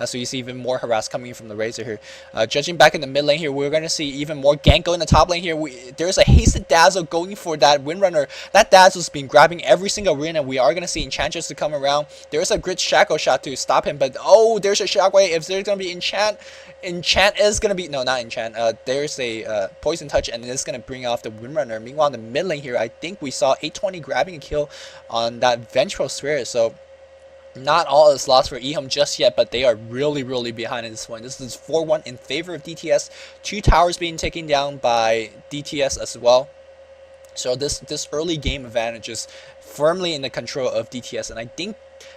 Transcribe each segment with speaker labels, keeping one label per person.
Speaker 1: So you see even more harass coming in from the Razor here. Judging back in the mid lane here, we're going to see even more gank going in the top lane here. There's a hasted Dazzle going for that Windrunner. That Dazzle's been grabbing every single rune, and we are going to see Enchantress to come around. There's a Grit Shackle shot to stop him, but oh, there's a Shockwave. If there's going to be Enchant is going to be, no, not Enchant. There's a Poison Touch, and it's going to bring off the Windrunner. Meanwhile, in the mid lane here, I think we saw 820 grabbing a kill on that Vengeful Spirit. So not all is lost for EHome just yet, but they are really behind at this point. This is 4-1 in favor of DTS. 2 towers being taken down by DTS as well. So this early game advantage is firmly in the control of DTS, and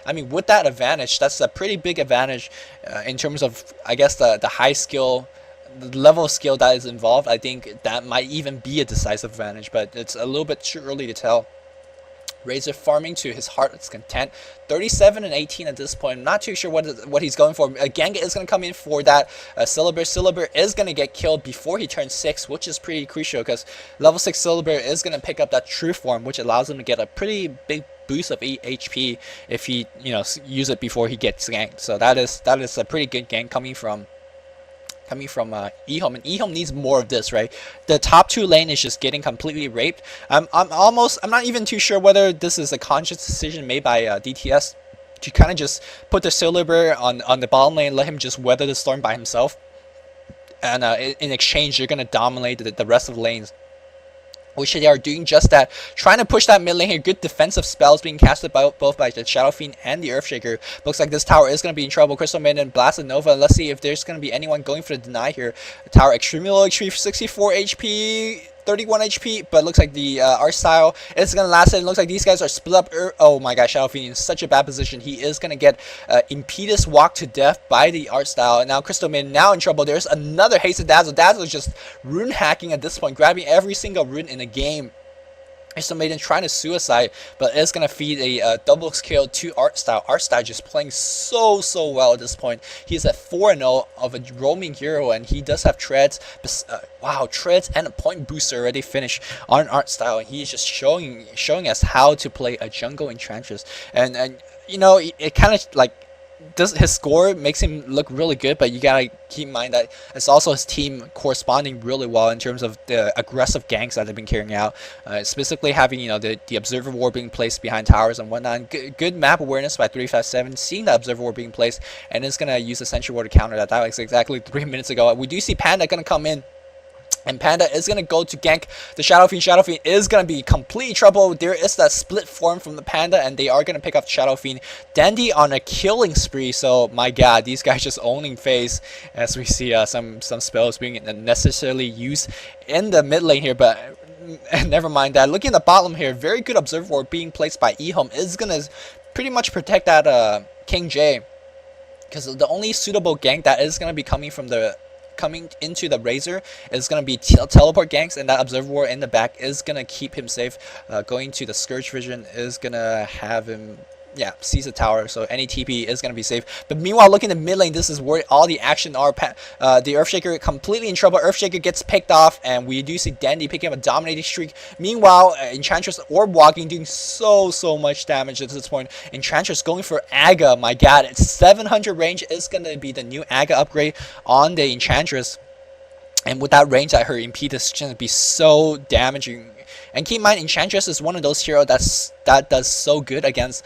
Speaker 1: I mean, with that advantage, that's a pretty big advantage in terms of, I guess, the high skill, the level of skill that is involved. I think that might even be a decisive advantage, but it's a little bit too early to tell. Razor farming to his heart's content, 37 and 18 at this point. I'm not too sure what he's going for. Ganga is going to come in for that Syllabur. Syllabur is going to get killed before he turns 6, which is pretty crucial because level 6 Syllabur is going to pick up that true form, which allows him to get a pretty big boost of HP if he use it before he gets ganked. So that is a pretty good gank coming from EHome, and EHome needs more of this, right? The top 2 lane is just getting completely raped. I'm not even too sure whether this is a conscious decision made by DTS to kind of just put the Syllabur on the bottom lane, let him just weather the storm by himself, and in exchange you're gonna dominate the rest of the lanes. Which they are doing just that, trying to push that mid lane here. Good defensive spells being casted by both by the Shadow Fiend and the Earthshaker. Looks like this tower is going to be in trouble. Crystal Maiden, Blasted Nova. Let's see if there's going to be anyone going for the deny here. The tower extremely low HP, 64 HP, 31 HP, but looks like the art style is going to last it. It looks like these guys are split up. Oh my gosh, Shadow Fiend in such a bad position. He is going to get Impetus walked to death by the art style. And now Crystal Maiden now in trouble. There's another hasted Dazzle. Dazzle is just rune hacking at this point, grabbing every single rune in the game. Crystal Maiden trying to suicide, but it's going to feed a double kill to Art Style. Art Style just playing so well at this point. He's at 4-0 of a roaming hero, and he does have treads. Wow, treads and a point booster already finished on Art Style. And he's just showing us how to play a jungle Enchantress. And it kind of like, his score makes him look really good, but you gotta keep in mind that it's also his team corresponding really well in terms of the aggressive ganks that they've been carrying out, specifically having the observer ward being placed behind towers and whatnot. Good map awareness by 357, seeing the observer ward being placed, and it's gonna use the sentry ward to counter that. That was exactly 3 minutes ago. We do see Panda gonna come in, and Panda is going to go to gank the Shadow Fiend. Shadow Fiend is going to be completely trouble. There is that split form from the Panda, and they are going to pick up Shadow Fiend. Dandy on a killing spree, so my god, these guys just owning phase as we see some spells being necessarily used in the mid lane here, but never mind that. Looking at the bottom here, very good observer ward being placed by EHome is going to pretty much protect that King J, because the only suitable gank that is going to be coming into the Razor is going to be teleport ganks, and that observer ward in the back is going to keep him safe. Going to the Scourge Vision is going to have him seize the tower, so any TP is going to be safe. But meanwhile, looking at the mid lane, this is where all the action are. The Earthshaker completely in trouble. Earthshaker gets picked off, and we do see Dandy picking up a dominating streak. Meanwhile, Enchantress Orb Walking doing so much damage at this point. Enchantress going for Aga. My god, it's 700 range is going to be the new Aga upgrade on the Enchantress. And with that range, I heard Impetus is going to be so damaging. And keep in mind, Enchantress is one of those heroes that does so good against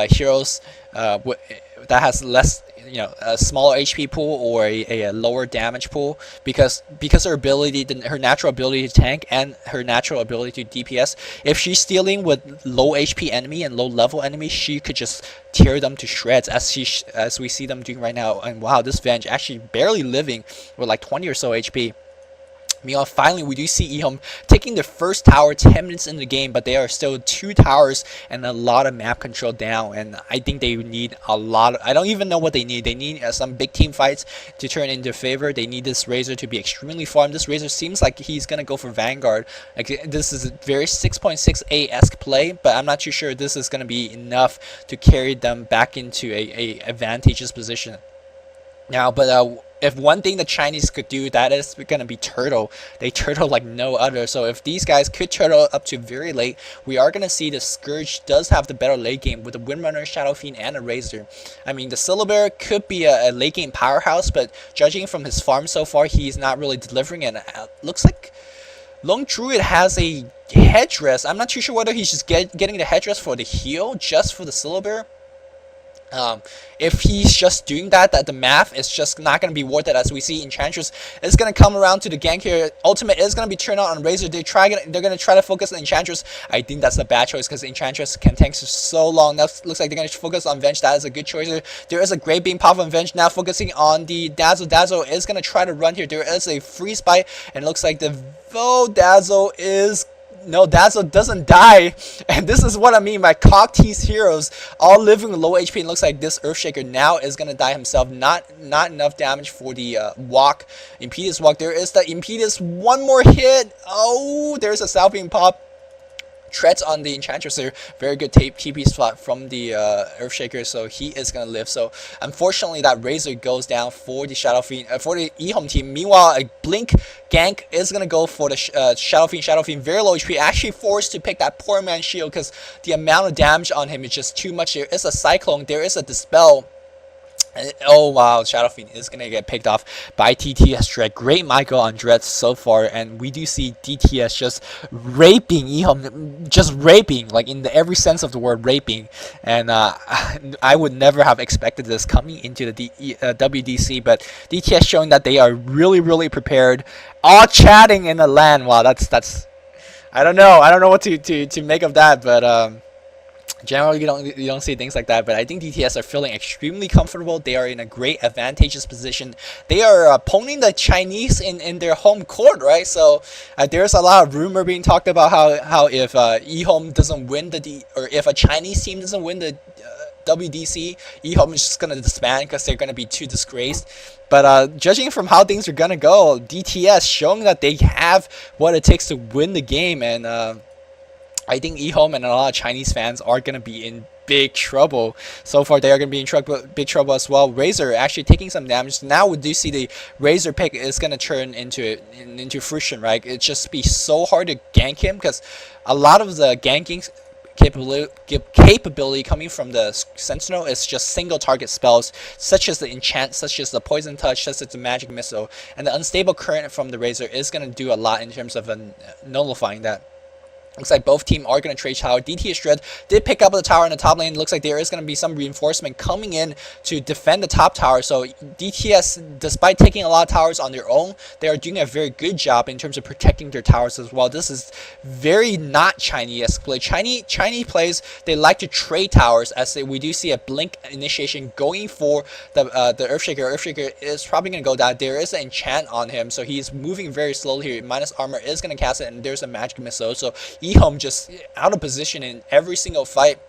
Speaker 1: heroes that has less, a smaller HP pool or a lower damage pool, because her ability, her natural ability to tank and her natural ability to DPS. If she's dealing with low HP enemy and low level enemies, she could just tear them to shreds, as we see them doing right now. And wow, this Venge actually barely living with like 20 or so HP. Meanwhile, finally, we do see EHome taking their first tower 10 minutes into the game, but they are still 2 towers and a lot of map control down. And I think they need a lot of, I don't even know what they need. They need some big team fights to turn in their favor. They need this Razor to be extremely farmed. This Razor seems like he's going to go for Vanguard. Like, this is a very 6.6A-esque play, but I'm not too sure this is going to be enough to carry them back into a advantageous position. Now, but if one thing the Chinese could do, that is gonna be turtle. They turtle like no other. So if these guys could turtle up to very late, we are gonna see the Scourge does have the better late game with the Windrunner, Shadow Fiend, and a Razor. I mean, the Syllaber could be a late game powerhouse, but judging from his farm so far, he's not really delivering. And looks like Lone Druid has a headdress. I'm not too sure whether he's just getting the headdress for the heal, just for the Syllaber. If he's just doing that, the math is just not going to be worth it. As we see, Enchantress is going to come around to the gank here. Ultimate is going to be turned on Razor. They're going to try to focus on Enchantress. I think that's a bad choice because Enchantress can tank for so long. Now looks like they're going to focus on Venge. That is a good choice here. There is a great beam pop on Venge. Now focusing on the Dazzle. Dazzle is going to try to run here. There is a freeze bite, and it looks like the Dazzle is... No, Dazzle doesn't die, and this is what I mean by cock tease heroes all living low HP. And looks like this Earthshaker now is gonna die himself. Not enough damage for the walk, Impetus walk. There is the Impetus, one more hit. Oh, there's a Salving pop. Treads on the Enchantress here. Very good TP spot from the Earthshaker, so he is going to live. So unfortunately, that Razor goes down for the Shadow Fiend, for the EHome team. Meanwhile, a Blink gank is going to go for the Shadow Fiend. Shadow Fiend, very low HP, actually forced to pick that poor man's shield because the amount of damage on him is just too much. There is a Cyclone, there is a Dispel. Oh wow, Shadow Fiend is gonna get picked off by DTS Dread. Great Michael on Dread so far, and we do see DTS just raping EHome, just raping, like in every sense of the word, raping. And I would never have expected this coming into the WDC, but DTS showing that they are really prepared. All chatting in the LAN. Wow, that's I don't know what to make of that, but generally, you don't see things like that, but I think DTS are feeling extremely comfortable. They are in a great advantageous position. They are pwning the Chinese in their home court, right? So there's a lot of rumor being talked about how if EHome doesn't win or if a Chinese team doesn't win the WDC, EHome is just gonna disband because they're gonna be too disgraced. But judging from how things are gonna go, DTS showing that they have what it takes to win the game, and I think EHome and a lot of Chinese fans are going to be in big trouble. So far, they are going to be in big trouble as well. Razor actually taking some damage. Now we do see the Razor pick is going to turn into fruition, right? It just be so hard to gank him because a lot of the ganking capability coming from the Sentinel is just single target spells, such as the enchant, such as the poison touch, such as the magic missile, and the unstable current from the Razor is going to do a lot in terms of nullifying that. Looks like both teams are going to trade tower. DTS Dread did pick up the tower in the top lane. Looks like there is going to be some reinforcement coming in to defend the top tower. So DTS, despite taking a lot of towers on their own, they are doing a very good job in terms of protecting their towers as well. This is very not Chinese-esque play. Chinese plays, they like to trade towers, as we do see a Blink initiation going for the Earthshaker. Earthshaker is probably going to go down. There is an enchant on him, so he's moving very slowly here. Minus armor is going to cast it, and there's a magic missile. So EHome just out of position in every single fight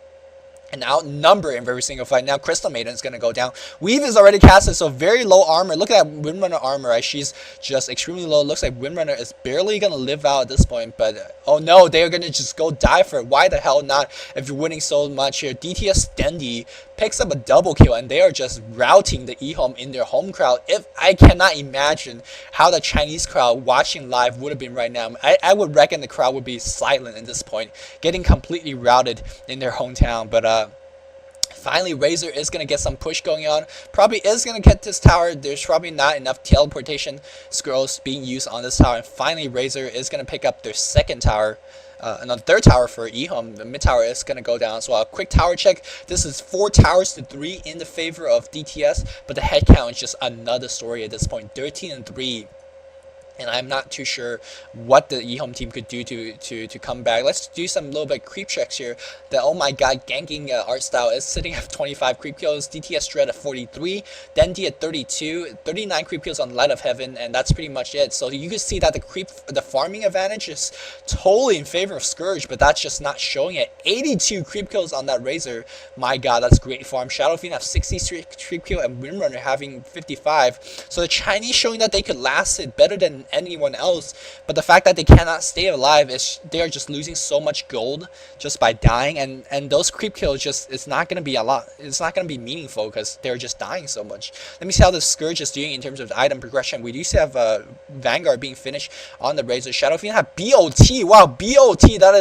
Speaker 1: and outnumbered in every single fight. Now Crystal Maiden is going to go down. Weave is already casted, so very low armor. Look at that Windrunner armor, right? She's just extremely low. Looks like Windrunner is barely going to live out at this point, but oh no, they are going to just go die for it. Why the hell not if you're winning so much here? DTS Stendi picks up a double kill, and they are just routing the EHome in their home crowd. If I cannot imagine how the Chinese crowd watching live would have been right now. I would reckon the crowd would be silent at this point, getting completely routed in their hometown. But finally, Razor is going to get some push going on. Probably is going to get this tower. There's probably not enough teleportation scrolls being used on this tower. And finally, Razor is going to pick up their second tower. And the third tower for EHome, the mid tower is going to go down as well. Quick tower check. This is 4 towers to 3 in the favor of DTS, but the head count is just another story at this point. 13 and 3. And I'm not too sure what the EHome team could do to come back. Let's do some little bit creep checks here. The oh my god ganking art style is sitting at 25 creep kills. DTS Dread at 43, Dendi at 32, 39 creep kills on Light of Heaven, and that's pretty much it. So you can see that the farming advantage is totally in favor of Scourge, but that's just not showing it. 82 creep kills on that Razor. My god, that's great farm. Shadow Fiend have 63 creep kill and Windrunner having 55. So the Chinese showing that they could last it better than than anyone else. But the fact that they cannot stay alive is they are just losing so much gold just by dying, and those creep kills just it's not gonna be a lot. It's not gonna be meaningful because they're just dying so much. Let me see how the Scourge is doing in terms of item progression. We do see have Vanguard being finished on the Razor. Shadow Fiend have BOT. Wow, BOT. That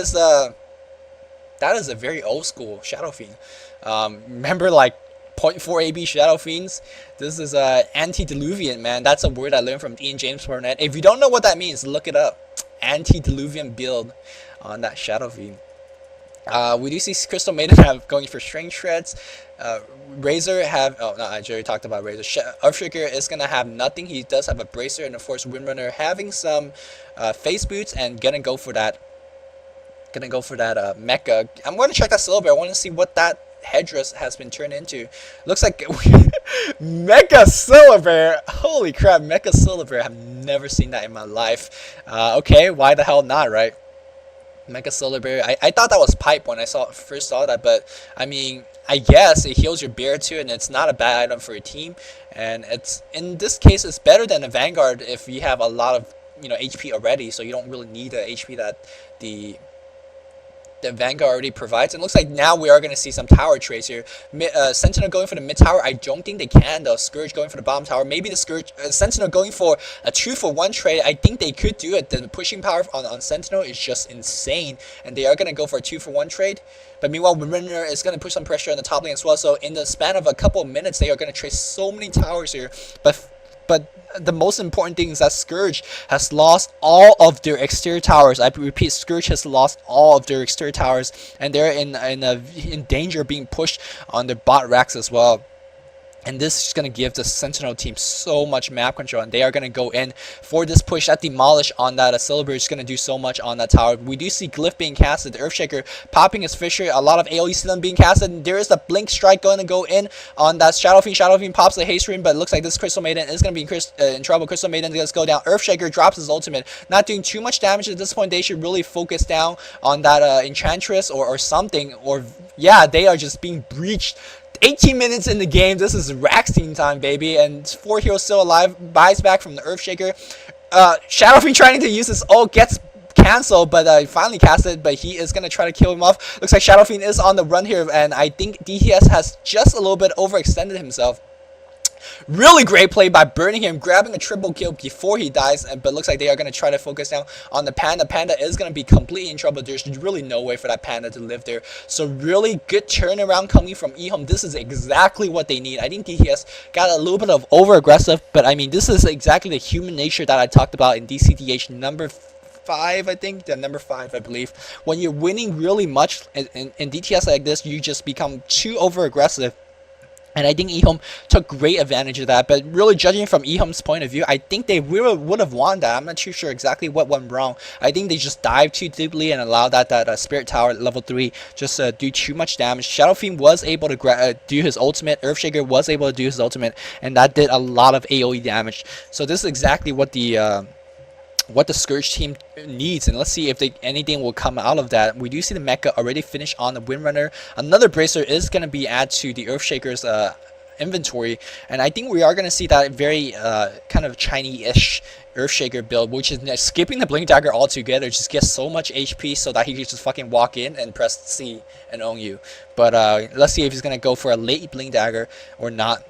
Speaker 1: is a very old school Shadow Fiend. Remember like 0.4 AB Shadow Fiends? This is antediluvian, man. That's a word I learned from Ian James Barnett. If you don't know what that means, look it up. Antediluvian build on that Shadow Fiend. We do see Crystal Maiden have going for Strength Shreds. Razor have, oh no, I already talked about Razor. Earthshaker is gonna have nothing. He does have a Bracer, and of course Windrunner having some face boots and gonna go for that. Mecha. I'm gonna check that Syllabare. I want to see what that headdress has been turned into. Looks like Mecha Syllabare. Holy crap, Mecha Syllabare. I've never seen that in my life. Okay, why the hell not, right? Mecha Syllabare. I thought that was pipe when I first saw that, but I mean, I guess it heals your bear too, and it's not a bad item for your team. And it's in this case, it's better than a Vanguard if you have a lot of HP already, so you don't really need the HP that the Vanguard already provides. And it looks like now we are going to see some tower trades here. Sentinel going for the mid tower. I don't think they can though. Scourge going for the bottom tower. Maybe the Scourge, Sentinel going for a 2-for-1 trade. I think they could do it. The pushing power on Sentinel is just insane, and they are going to go for a 2-for-1 trade. But meanwhile, Windrunner is going to put some pressure on the top lane as well. So in the span of a couple of minutes, they are going to trade so many towers here. But the most important thing is that Scourge has lost all of their exterior towers. I repeat, Scourge has lost all of their exterior towers, and they're in danger of being pushed on their bot racks as well. And this is going to give the Sentinel team so much map control, and they are going to go in for this push. That demolish on that Syllabare is going to do so much on that tower. We do see Glyph being casted, the Earthshaker popping his Fisher, a lot of AoE stun being casted, and there is the Blink Strike going to go in on that Shadow Fiend. Shadow Fiend pops the haste ring, but it looks like this Crystal Maiden is going to be in trouble. Crystal Maiden does go down. Earthshaker drops his ultimate, not doing too much damage at this point. They should really focus down on that Enchantress or something, or yeah, they are just being breached. 18 minutes in the game. This is Rax team time, baby, and 4 heroes still alive. Buys back from the Earthshaker. Shadow Fiend trying to use his ult gets cancelled, but he finally cast it, but he is going to try to kill him off. Looks like Shadow Fiend is on the run here, and I think DTS has just a little bit overextended himself. Really great play by burning him, grabbing a triple kill before he dies, but looks like they are going to try to focus now on the Panda. Panda is going to be completely in trouble. There's really no way for that Panda to live there. So really good turnaround coming from EHome. This is exactly what they need. I think DTS got a little bit of over-aggressive, but I mean, this is exactly the human nature that I talked about in DCTH number 5, I think, the number 5, I believe. When you're winning really much in DTS like this, you just become too over-aggressive. And I think EHome took great advantage of that. But really, judging from EHome's point of view, I think they really would have won that. I'm not too sure exactly what went wrong. I think they just dived too deeply and allowed that Spirit Tower at level 3 just do too much damage. Shadow Fiend was able to do his ultimate. Earthshaker was able to do his ultimate, and that did a lot of AoE damage. So this is exactly what the Scourge team needs, and let's see if anything will come out of that. We do see the mecha already finished on the Windrunner. Another Bracer is going to be added to the Earthshaker's inventory, and I think we are going to see that very kind of Chinese-ish Earthshaker build, which is skipping the Blink Dagger altogether. Just gets so much HP so that he can just fucking walk in and press C and own you. But let's see if he's going to go for a late Blink Dagger or not.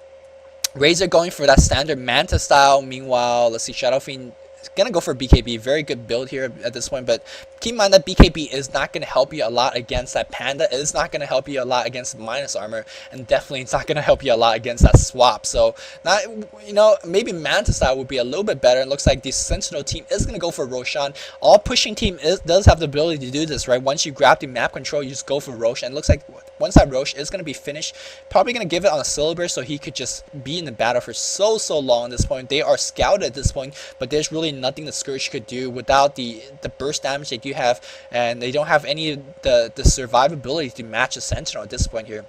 Speaker 1: Razor going for that standard Manta style. Meanwhile, let's see, Shadow Fiend gonna go for BKB. Very good build here at this point, but keep in mind that BKB is not gonna help you a lot against that Panda. It is not gonna help you a lot against minus armor, and definitely it's not gonna help you a lot against that swap. So not, maybe Manta style would be a little bit better. It looks like the Sentinel team is gonna go for Roshan. All pushing team does have the ability to do this, right? Once you grab the map control, you just go for Rosh, and it looks like once that Rosh is gonna be finished, probably gonna give it on a Syllabare so he could just be in the battle for so long at this point. They are scouted at this point, but there's really nothing the Scourge could do without the burst damage they do have, and they don't have any of the survivability to match a Sentinel at this point here.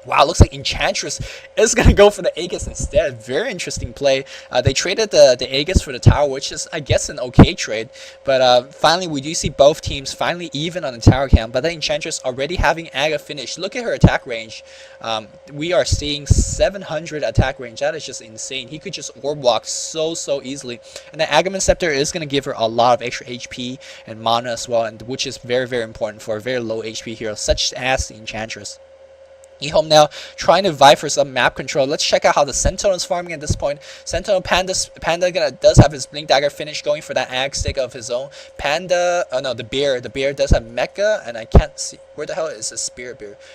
Speaker 1: Wow, looks like Enchantress is going to go for the Aegis instead. Very interesting play. They traded the Aegis for the tower, which is, I guess, an okay trade. But finally, we do see both teams finally even on the tower count. But the Enchantress already having Aga finished. Look at her attack range. We are seeing 700 attack range. That is just insane. He could just orb walk so easily. And the Aghaman Scepter is going to give her a lot of extra HP and mana as well, and which is very important for a very low HP hero, such as the Enchantress. EHome now trying to vie for some map control. Let's check out how the Sentinel is farming at this point. Sentinel Panda does have his Blink Dagger finish going for that ag stick of his own. Panda, oh no, the bear does have Mecha, and I can't see where the hell is the Spirit Bear.